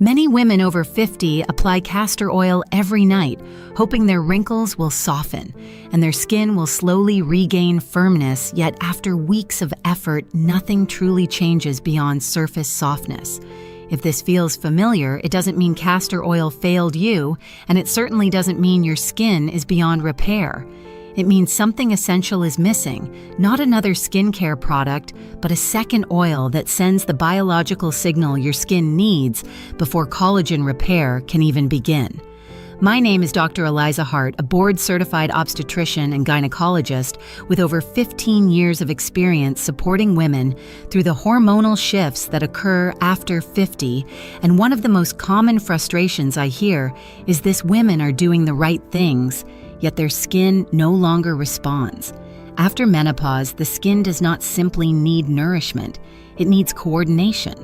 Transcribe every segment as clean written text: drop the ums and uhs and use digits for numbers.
Many women over 50 apply castor oil every night, hoping their wrinkles will soften and their skin will slowly regain firmness, yet after weeks of effort, nothing truly changes beyond surface softness. If this feels familiar, it doesn't mean castor oil failed you, and it certainly doesn't mean your skin is beyond repair. It means something essential is missing, not another skincare product, but a second oil that sends the biological signal your skin needs before collagen repair can even begin. My name is Dr. Eliza Hart, a board-certified obstetrician and gynecologist with over 15 years of experience supporting women through the hormonal shifts that occur after 50, and one of the most common frustrations I hear is this: women are doing the right things, yet their skin no longer responds. After menopause, the skin does not simply need nourishment, it needs coordination.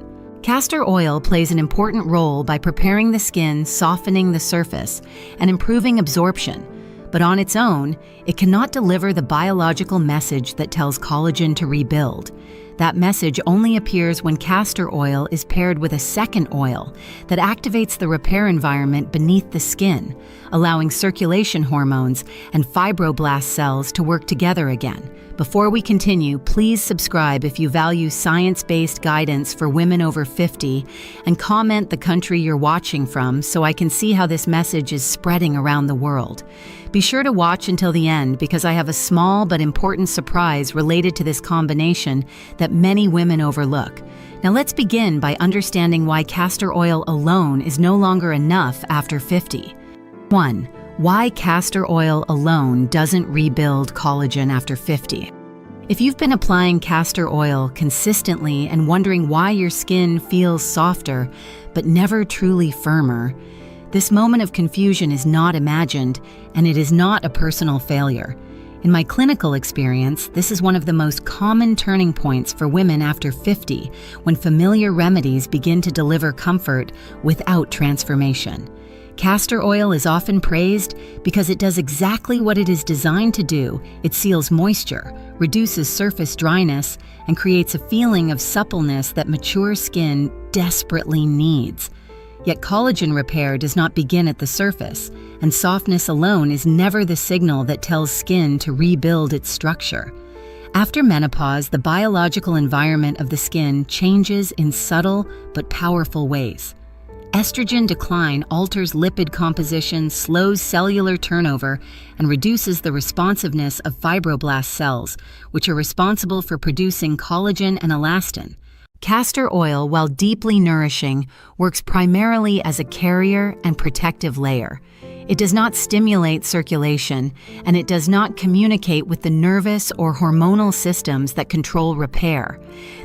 Castor oil plays an important role by preparing the skin, softening the surface, and improving absorption. But on its own, it cannot deliver the biological message that tells collagen to rebuild. That message only appears when castor oil is paired with a second oil that activates the repair environment beneath the skin, allowing circulation hormones and fibroblast cells to work together again. Before we continue, please subscribe if you value science-based guidance for women over 50, and comment the country you're watching from so I can see how this message is spreading around the world. Be sure to watch until the end because I have a small but important surprise related to this combination that many women overlook. Now let's begin by understanding why castor oil alone is no longer enough after 50. 1. Why castor oil alone doesn't rebuild collagen after 50. If you've been applying castor oil consistently and wondering why your skin feels softer but never truly firmer, this moment of confusion is not imagined, and it is not a personal failure. In my clinical experience, this is one of the most common turning points for women after 50, when familiar remedies begin to deliver comfort without transformation. Castor oil is often praised because it does exactly what it is designed to do. It seals moisture, reduces surface dryness, and creates a feeling of suppleness that mature skin desperately needs. Yet collagen repair does not begin at the surface, and softness alone is never the signal that tells skin to rebuild its structure. After menopause, the biological environment of the skin changes in subtle but powerful ways. Estrogen decline alters lipid composition, slows cellular turnover, and reduces the responsiveness of fibroblast cells, which are responsible for producing collagen and elastin. Castor oil, while deeply nourishing, works primarily as a carrier and protective layer. It does not stimulate circulation, and it does not communicate with the nervous or hormonal systems that control repair.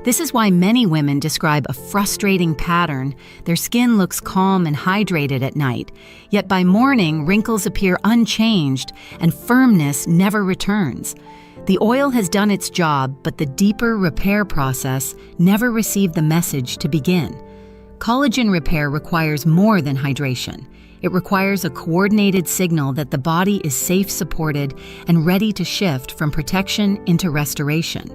This is why many women describe a frustrating pattern. Their skin looks calm and hydrated at night, yet by morning, wrinkles appear unchanged and firmness never returns. The oil has done its job, but the deeper repair process never received the message to begin. Collagen repair requires more than hydration. It requires a coordinated signal that the body is safe, supported, and ready to shift from protection into restoration.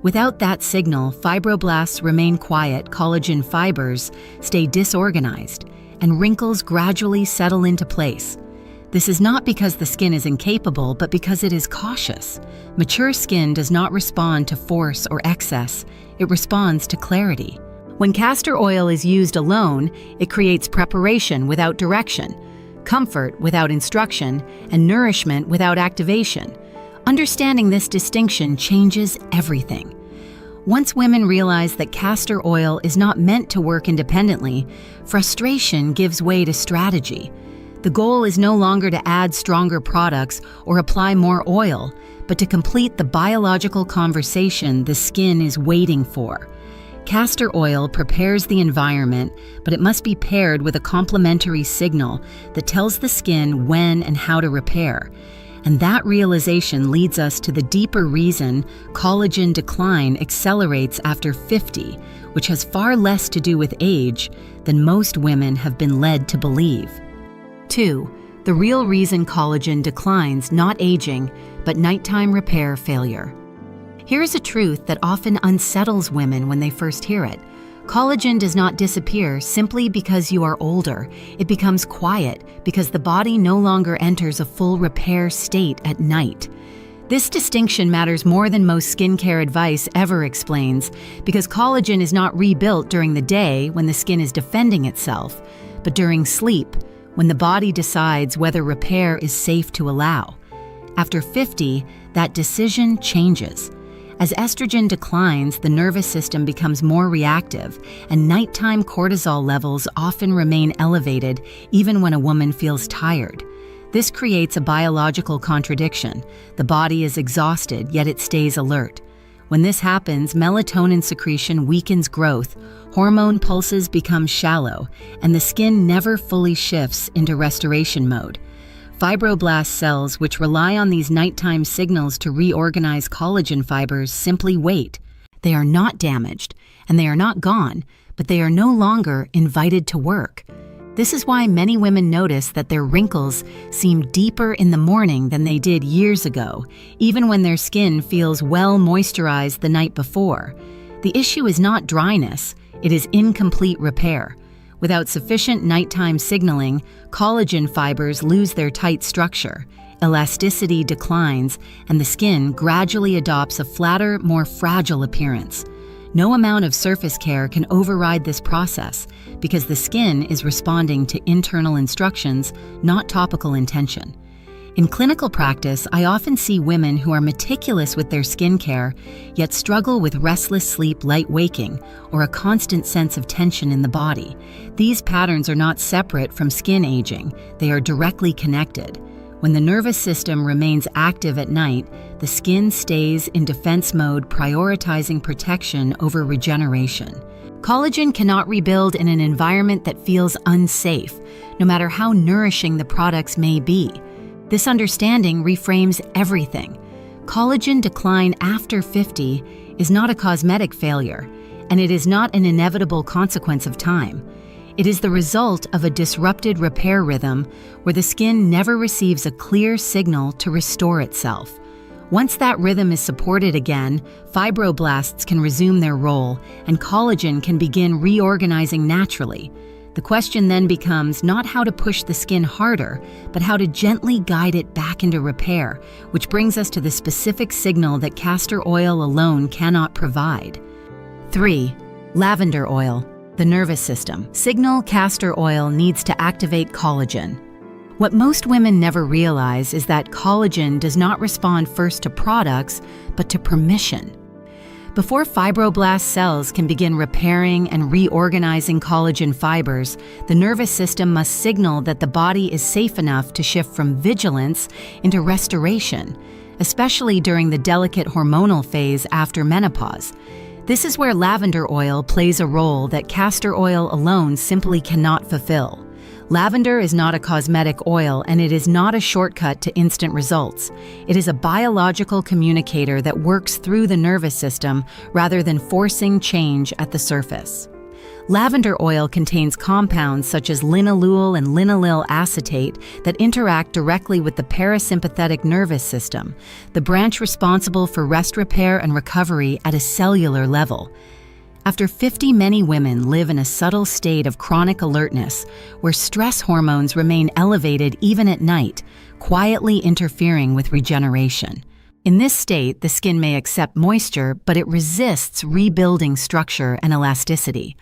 Without that signal, fibroblasts remain quiet, collagen fibers stay disorganized, and wrinkles gradually settle into place. This is not because the skin is incapable, but because it is cautious. Mature skin does not respond to force or excess, it responds to clarity. When castor oil is used alone, it creates preparation without direction, comfort without instruction, and nourishment without activation. Understanding this distinction changes everything. Once women realize that castor oil is not meant to work independently, frustration gives way to strategy. The goal is no longer to add stronger products or apply more oil, but to complete the biological conversation the skin is waiting for. Castor oil prepares the environment, but it must be paired with a complementary signal that tells the skin when and how to repair. And that realization leads us to the deeper reason collagen decline accelerates after 50, which has far less to do with age than most women have been led to believe. 2. The real reason collagen declines, not aging, but nighttime repair failure. Here is a truth that often unsettles women when they first hear it. Collagen does not disappear simply because you are older. It becomes quiet because the body no longer enters a full repair state at night. This distinction matters more than most skincare advice ever explains, because collagen is not rebuilt during the day when the skin is defending itself, but during sleep, when the body decides whether repair is safe to allow. After 50, that decision changes. As estrogen declines, the nervous system becomes more reactive, and nighttime cortisol levels often remain elevated even when a woman feels tired. This creates a biological contradiction. The body is exhausted, yet it stays alert. When this happens, melatonin secretion weakens growth, hormone pulses become shallow, and the skin never fully shifts into restoration mode. Fibroblast cells, which rely on these nighttime signals to reorganize collagen fibers, simply wait. They are not damaged, and they are not gone, but they are no longer invited to work. This is why many women notice that their wrinkles seem deeper in the morning than they did years ago, even when their skin feels well moisturized the night before. The issue is not dryness, it is incomplete repair. Without sufficient nighttime signaling, collagen fibers lose their tight structure, elasticity declines, and the skin gradually adopts a flatter, more fragile appearance. No amount of surface care can override this process because the skin is responding to internal instructions, not topical intention. In clinical practice, I often see women who are meticulous with their skincare, yet struggle with restless sleep, light waking, or a constant sense of tension in the body. These patterns are not separate from skin aging, they are directly connected. When the nervous system remains active at night, the skin stays in defense mode, prioritizing protection over regeneration. Collagen cannot rebuild in an environment that feels unsafe, no matter how nourishing the products may be. This understanding reframes everything. Collagen decline after 50 is not a cosmetic failure, and it is not an inevitable consequence of time. It is the result of a disrupted repair rhythm where the skin never receives a clear signal to restore itself. Once that rhythm is supported again, fibroblasts can resume their role, and collagen can begin reorganizing naturally. The question then becomes not how to push the skin harder, but how to gently guide it back into repair, which brings us to the specific signal that castor oil alone cannot provide. 3. Lavender oil, the nervous system. Signal castor oil needs to activate collagen. What most women never realize is that collagen does not respond first to products, but to permission. Before fibroblast cells can begin repairing and reorganizing collagen fibers, the nervous system must signal that the body is safe enough to shift from vigilance into restoration, especially during the delicate hormonal phase after menopause. This is where lavender oil plays a role that castor oil alone simply cannot fulfill. Lavender is not a cosmetic oil, and it is not a shortcut to instant results. It is a biological communicator that works through the nervous system rather than forcing change at the surface. Lavender oil contains compounds such as linalool and linaloyl acetate that interact directly with the parasympathetic nervous system, the branch responsible for rest, repair, and recovery at a cellular level. After 50, many women live in a subtle state of chronic alertness, where stress hormones remain elevated even at night, quietly interfering with regeneration. In this state, the skin may accept moisture, but it resists rebuilding structure and elasticity.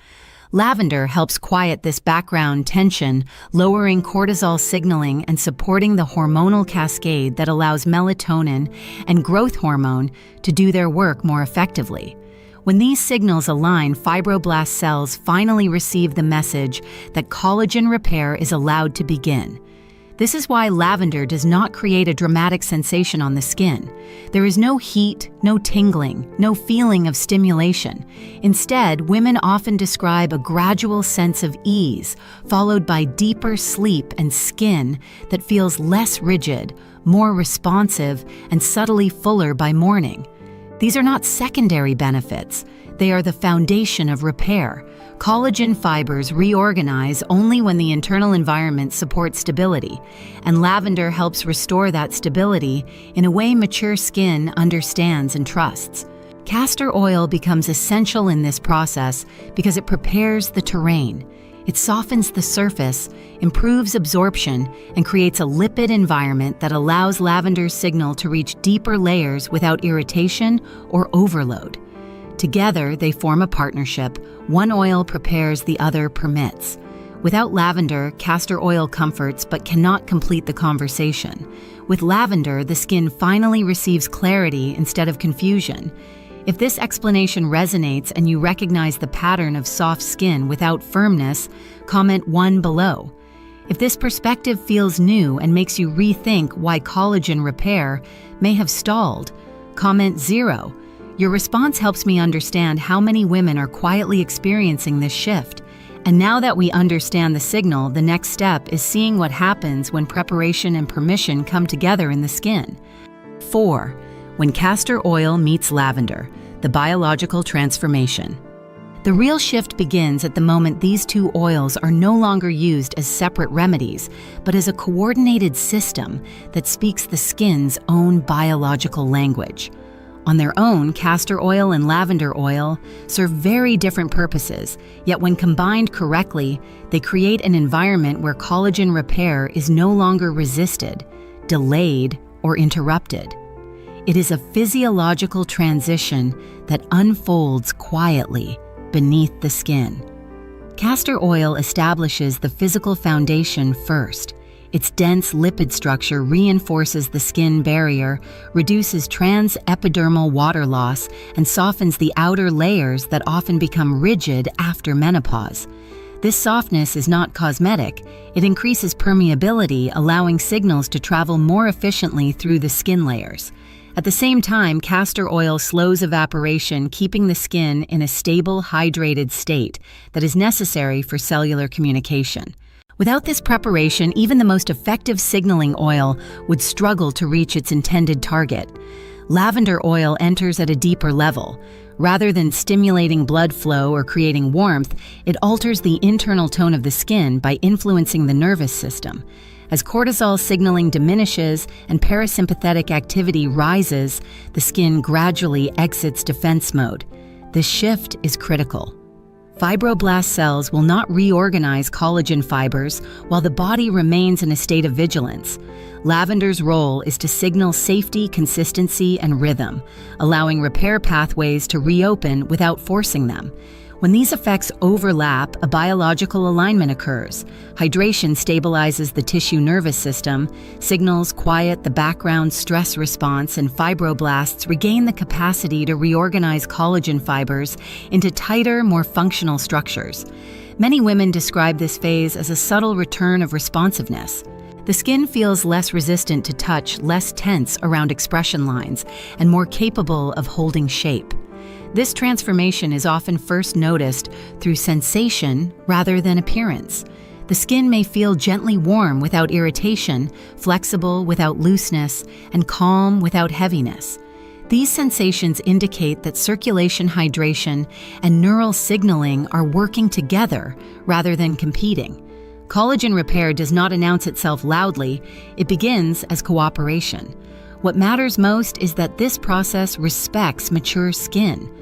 Lavender helps quiet this background tension, lowering cortisol signaling and supporting the hormonal cascade that allows melatonin and growth hormone to do their work more effectively. When these signals align, fibroblast cells finally receive the message that collagen repair is allowed to begin. This is why lavender does not create a dramatic sensation on the skin. There is no heat, no tingling, no feeling of stimulation. Instead, women often describe a gradual sense of ease, followed by deeper sleep and skin that feels less rigid, more responsive, and subtly fuller by morning. These are not secondary benefits. They are the foundation of repair. Collagen fibers reorganize only when the internal environment supports stability, and lavender helps restore that stability in a way mature skin understands and trusts. Castor oil becomes essential in this process because it prepares the terrain. It softens the surface, improves absorption, and creates a lipid environment that allows lavender's signal to reach deeper layers without irritation or overload. Together, they form a partnership. One oil prepares, the other permits. Without lavender, castor oil comforts but cannot complete the conversation. With lavender, the skin finally receives clarity instead of confusion. If this explanation resonates and you recognize the pattern of soft skin without firmness, comment 1 below. If this perspective feels new and makes you rethink why collagen repair may have stalled, comment 0. Your response helps me understand how many women are quietly experiencing this shift. And now that we understand the signal, the next step is seeing what happens when preparation and permission come together in the skin. 4. When castor oil meets lavender, the biological transformation. The real shift begins at the moment these two oils are no longer used as separate remedies, but as a coordinated system that speaks the skin's own biological language. On their own, castor oil and lavender oil serve very different purposes, yet when combined correctly, they create an environment where collagen repair is no longer resisted, delayed, or interrupted. It is a physiological transition that unfolds quietly beneath the skin. Castor oil establishes the physical foundation first. Its dense lipid structure reinforces the skin barrier, reduces transepidermal water loss, and softens the outer layers that often become rigid after menopause. This softness is not cosmetic. It increases permeability, allowing signals to travel more efficiently through the skin layers. At the same time, castor oil slows evaporation, keeping the skin in a stable, hydrated state that is necessary for cellular communication. Without this preparation, even the most effective signaling oil would struggle to reach its intended target. Lavender oil enters at a deeper level. Rather than stimulating blood flow or creating warmth, it alters the internal tone of the skin by influencing the nervous system. As cortisol signaling diminishes and parasympathetic activity rises, the skin gradually exits defense mode. This shift is critical. Fibroblast cells will not reorganize collagen fibers while the body remains in a state of vigilance. Lavender's role is to signal safety, consistency, and rhythm, allowing repair pathways to reopen without forcing them. When these effects overlap, a biological alignment occurs. Hydration stabilizes the tissue nervous system, signals quiet the background stress response, and fibroblasts regain the capacity to reorganize collagen fibers into tighter, more functional structures. Many women describe this phase as a subtle return of responsiveness. The skin feels less resistant to touch, less tense around expression lines, and more capable of holding shape. This transformation is often first noticed through sensation rather than appearance. The skin may feel gently warm without irritation, flexible without looseness, and calm without heaviness. These sensations indicate that circulation, hydration, and neural signaling are working together rather than competing. Collagen repair does not announce itself loudly, it begins as cooperation. What matters most is that this process respects mature skin.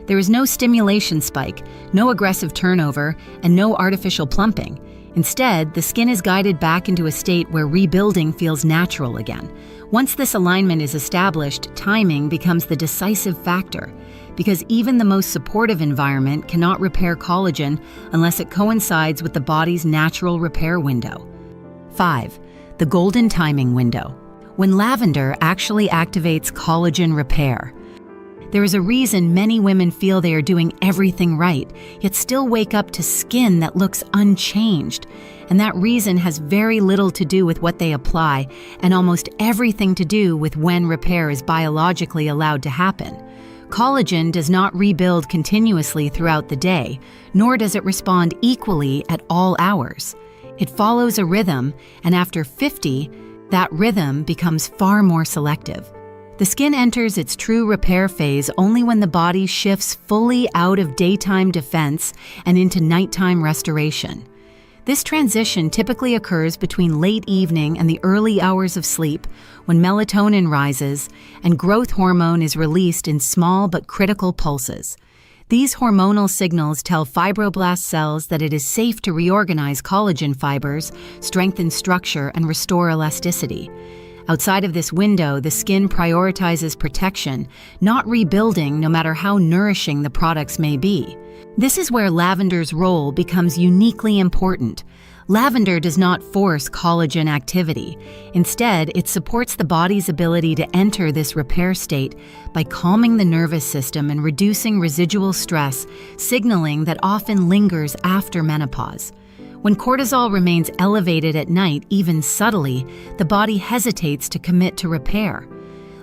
There is no stimulation spike, no aggressive turnover, and no artificial plumping. Instead, the skin is guided back into a state where rebuilding feels natural again. Once this alignment is established, timing becomes the decisive factor, because even the most supportive environment cannot repair collagen unless it coincides with the body's natural repair window. 5. The golden timing window. When lavender actually activates collagen repair. There is a reason many women feel they are doing everything right, yet still wake up to skin that looks unchanged. And that reason has very little to do with what they apply, and almost everything to do with when repair is biologically allowed to happen. Collagen does not rebuild continuously throughout the day, nor does it respond equally at all hours. It follows a rhythm, and after 50, that rhythm becomes far more selective. The skin enters its true repair phase only when the body shifts fully out of daytime defense and into nighttime restoration. This transition typically occurs between late evening and the early hours of sleep, when melatonin rises and growth hormone is released in small but critical pulses. These hormonal signals tell fibroblast cells that it is safe to reorganize collagen fibers, strengthen structure, and restore elasticity. Outside of this window, the skin prioritizes protection, not rebuilding, no matter how nourishing the products may be. This is where lavender's role becomes uniquely important. Lavender does not force collagen activity. Instead, it supports the body's ability to enter this repair state by calming the nervous system and reducing residual stress, signaling that often lingers after menopause. When cortisol remains elevated at night, even subtly, the body hesitates to commit to repair.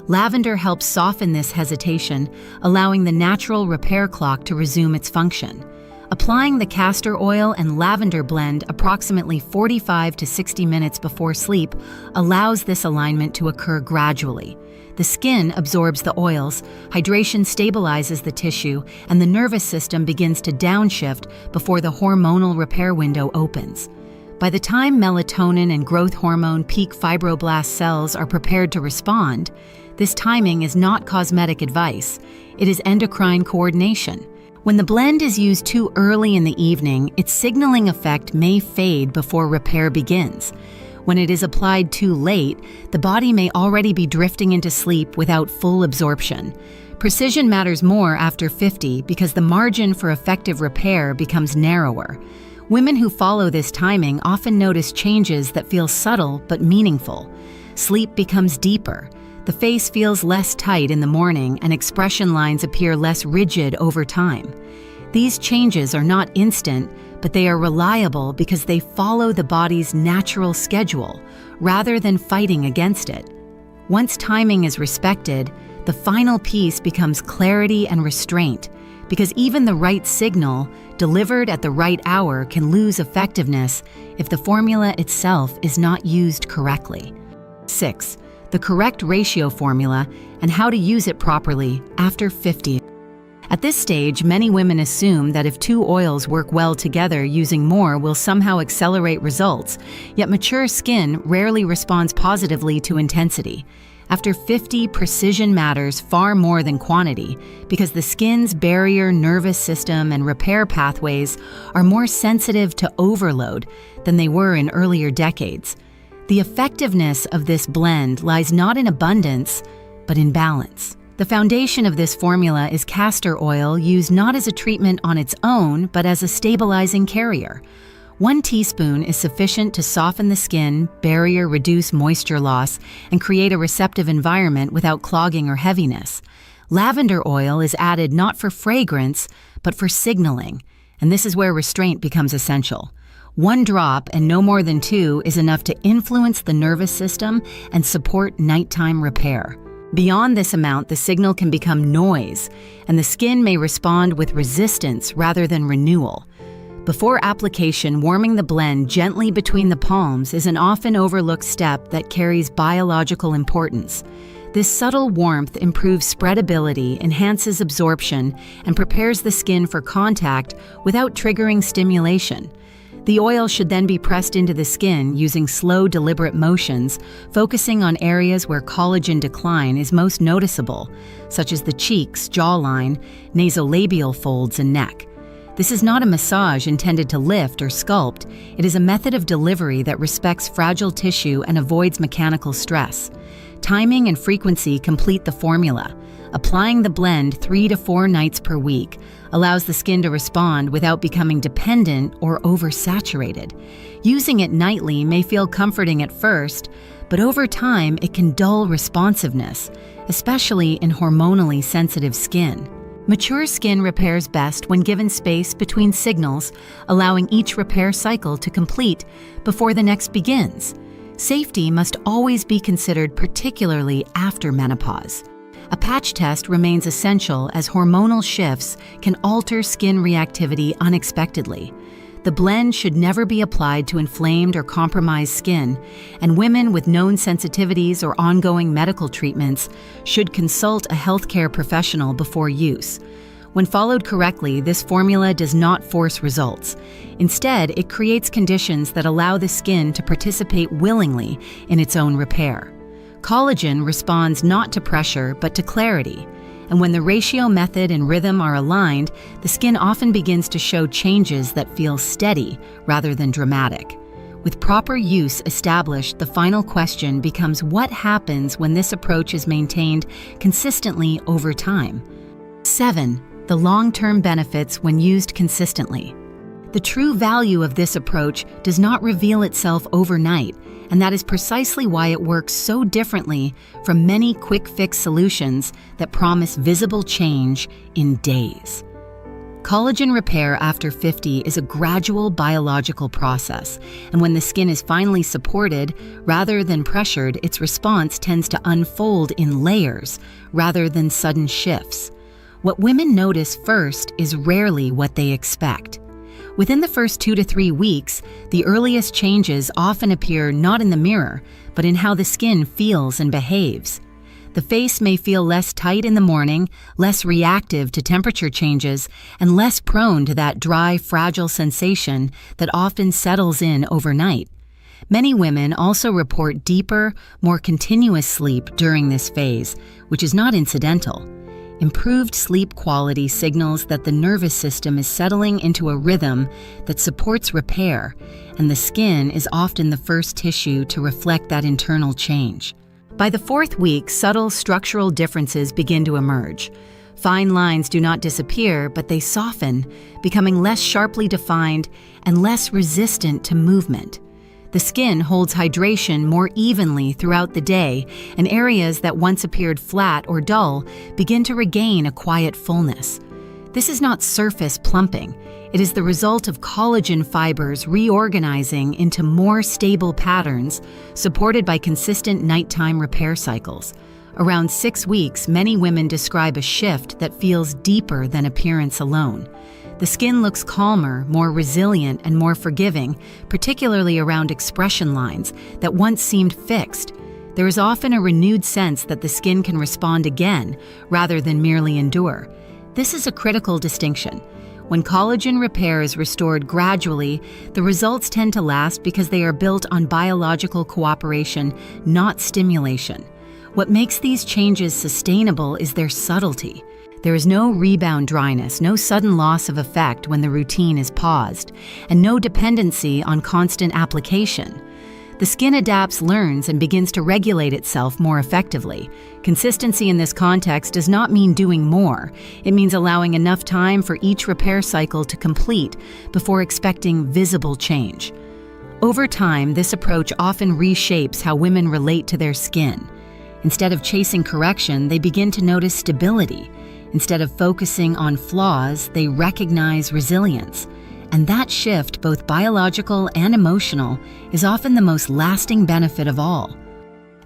Lavender helps soften this hesitation, allowing the natural repair clock to resume its function. Applying the castor oil and lavender blend approximately 45 to 60 minutes before sleep allows this alignment to occur gradually. The skin absorbs the oils, hydration stabilizes the tissue, and the nervous system begins to downshift before the hormonal repair window opens. By the time melatonin and growth hormone peak fibroblast cells are prepared to respond, this timing is not cosmetic advice, it is endocrine coordination. When the blend is used too early in the evening, its signaling effect may fade before repair begins. When it is applied too late, the body may already be drifting into sleep without full absorption. Precision matters more after 50 because the margin for effective repair becomes narrower. Women who follow this timing often notice changes that feel subtle but meaningful. Sleep becomes deeper. The face feels less tight in the morning and expression lines appear less rigid over time. These changes are not instant, but they are reliable because they follow the body's natural schedule, rather than fighting against it. Once timing is respected, the final piece becomes clarity and restraint, because even the right signal, delivered at the right hour, can lose effectiveness if the formula itself is not used correctly. 6. The correct ratio formula and how to use it properly after 50. At this stage, many women assume that if two oils work well together, using more will somehow accelerate results, yet mature skin rarely responds positively to intensity. After 50, precision matters far more than quantity, because the skin's barrier, nervous system, and repair pathways are more sensitive to overload than they were in earlier decades. The effectiveness of this blend lies not in abundance, but in balance. The foundation of this formula is castor oil, used not as a treatment on its own, but as a stabilizing carrier. 1 teaspoon is sufficient to soften the skin, barrier, reduce moisture loss, and create a receptive environment without clogging or heaviness. Lavender oil is added not for fragrance, but for signaling, and this is where restraint becomes essential. 1 drop, and no more than 2, is enough to influence the nervous system and support nighttime repair. Beyond this amount, the signal can become noise, and the skin may respond with resistance rather than renewal. Before application, warming the blend gently between the palms is an often overlooked step that carries biological importance. This subtle warmth improves spreadability, enhances absorption, and prepares the skin for contact without triggering stimulation. The oil should then be pressed into the skin using slow, deliberate motions, focusing on areas where collagen decline is most noticeable, such as the cheeks, jawline, nasolabial folds, and neck. This is not a massage intended to lift or sculpt. It is a method of delivery that respects fragile tissue and avoids mechanical stress. Timing and frequency complete the formula. Applying the blend 3 to 4 nights per week allows the skin to respond without becoming dependent or oversaturated. Using it nightly may feel comforting at first, but over time it can dull responsiveness, especially in hormonally sensitive skin. Mature skin repairs best when given space between signals, allowing each repair cycle to complete before the next begins. Safety must always be considered, particularly after menopause. A patch test remains essential as hormonal shifts can alter skin reactivity unexpectedly. The blend should never be applied to inflamed or compromised skin, and women with known sensitivities or ongoing medical treatments should consult a healthcare professional before use. When followed correctly, this formula does not force results. Instead, it creates conditions that allow the skin to participate willingly in its own repair. Collagen responds not to pressure, but to clarity. And when the ratio, method, and rhythm are aligned, the skin often begins to show changes that feel steady rather than dramatic. With proper use established, the final question becomes what happens when this approach is maintained consistently over time. 7. The long-term benefits when used consistently. The true value of this approach does not reveal itself overnight, and that is precisely why it works so differently from many quick-fix solutions that promise visible change in days. Collagen repair after 50 is a gradual biological process, and when the skin is finally supported rather than pressured, its response tends to unfold in layers rather than sudden shifts. What women notice first is rarely what they expect. Within the first 2 to 3 weeks, the earliest changes often appear not in the mirror, but in how the skin feels and behaves. The face may feel less tight in the morning, less reactive to temperature changes, and less prone to that dry, fragile sensation that often settles in overnight. Many women also report deeper, more continuous sleep during this phase, which is not incidental. Improved sleep quality signals that the nervous system is settling into a rhythm that supports repair, and the skin is often the first tissue to reflect that internal change. By the 4th week, subtle structural differences begin to emerge. Fine lines do not disappear, but they soften, becoming less sharply defined and less resistant to movement. The skin holds hydration more evenly throughout the day, and areas that once appeared flat or dull begin to regain a quiet fullness. This is not surface plumping. It is the result of collagen fibers reorganizing into more stable patterns, supported by consistent nighttime repair cycles. Around 6 weeks, many women describe a shift that feels deeper than appearance alone. The skin looks calmer, more resilient, and more forgiving, particularly around expression lines that once seemed fixed. There is often a renewed sense that the skin can respond again, rather than merely endure. This is a critical distinction. When collagen repair is restored gradually, the results tend to last because they are built on biological cooperation, not stimulation. What makes these changes sustainable is their subtlety. There is no rebound dryness, no sudden loss of effect when the routine is paused, and no dependency on constant application. The skin adapts, learns, and begins to regulate itself more effectively. Consistency in this context does not mean doing more. It means allowing enough time for each repair cycle to complete before expecting visible change. Over time, this approach often reshapes how women relate to their skin. Instead of chasing correction, they begin to notice stability. Instead of focusing on flaws, they recognize resilience. And that shift, both biological and emotional, is often the most lasting benefit of all.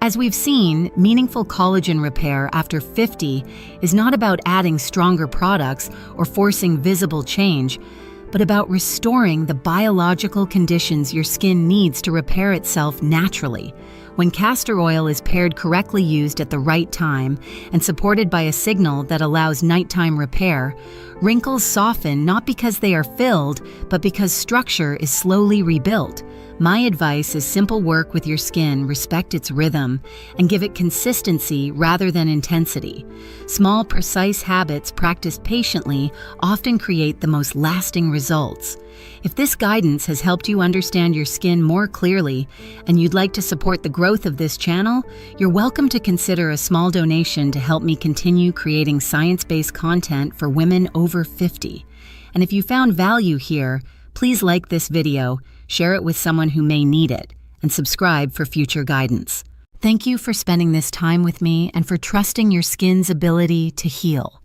As we've seen, meaningful collagen repair after 50 is not about adding stronger products or forcing visible change, but about restoring the biological conditions your skin needs to repair itself naturally. When castor oil is paired correctly, used at the right time, and supported by a signal that allows nighttime repair, wrinkles soften not because they are filled, but because structure is slowly rebuilt. My advice is simple: work with your skin, respect its rhythm, and give it consistency rather than intensity. Small, precise habits practiced patiently often create the most lasting results. If this guidance has helped you understand your skin more clearly and you'd like to support the growth of this channel, you're welcome to consider a small donation to help me continue creating science-based content for women over 50. And if you found value here, please like this video, share it with someone who may need it, and subscribe for future guidance. Thank you for spending this time with me and for trusting your skin's ability to heal.